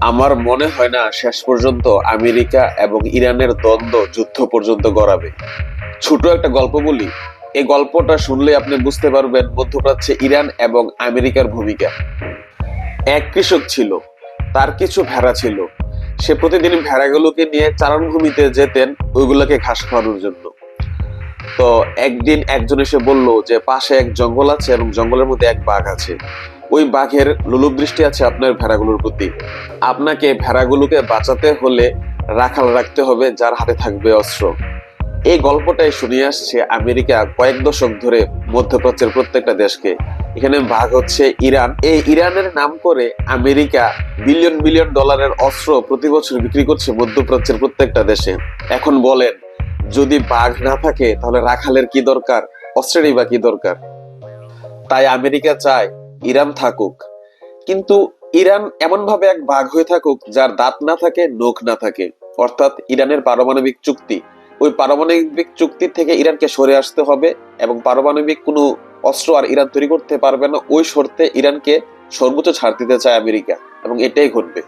আমার মনে হয় না শেষ পর্যন্ত আমেরিকা এবং ইরানের দ্বন্দ্ব যুদ্ধ পর্যন্ত গড়াবে। ছোট একটা গল্প বলি। এই গল্পটা শুনলে আপনি বুঝতে পারবেন মধ্যপ্রাচ্যে ইরান এবং আমেরিকার ভূমিকা। এক কৃষক ছিল, তার কিছু ভেড়া ছিল। সে প্রতিদিন ভেড়াগুলোকে নিয়ে চারণভূমিতে যেতেন ওইগুলোকে ঘাস খাওয়ানোর জন্য। তো একদিন একজন এসে বলল যে পাশে এক জঙ্গল আছে এবং জঙ্গলের মধ্যে এক বাঘ আছে। ওই বাঘের লোলুপ দৃষ্টি আছে আপনার ভেড়াগুলোর প্রতি। আপনাকে ভেড়াগুলোকে বাঁচাতে হলে রাখাল রাখতে হবে যার হাতে থাকবে অস্ত্র। এই গল্পটাই শুনিয়ে আসছে আমেরিকা কয়েক দশক ধরে মধ্যপ্রাচ্যের প্রত্যেকটা দেশকে। এখানে ভাগ হচ্ছে ইরান। এই ইরানের নাম করে আমেরিকা বিলিয়ন বিলিয়ন ডলারের অস্ত্র প্রতি বছর বিক্রি করছে মধ্যপ্রাচ্যের প্রত্যেকটা দেশে। এখন বলেন, যদি বাঘ না থাকে তাহলে রাখালের কি দরকার, অস্ত্রেরই বা কি দরকার? তাই আমেরিকা চায় ইরান থাকুক, কিন্তু ইরান এমন ভাবে এক বাঘ হয়ে থাকুক যার দাঁত না থাকে, নখ না থাকে। অর্থাৎ ইরানের পারমাণবিক চুক্তি, ওই পারমাণবিক চুক্তি থেকে ইরানকে সরে আসতে হবে এবং পারমাণবিক কোনো অস্ত্র আর ইরান তৈরি করতে পারবে না, ওই শর্তে ইরানকে সর্বোচ্চ ছাড় দিতে চায় আমেরিকা, এবং এটাই ঘটবে।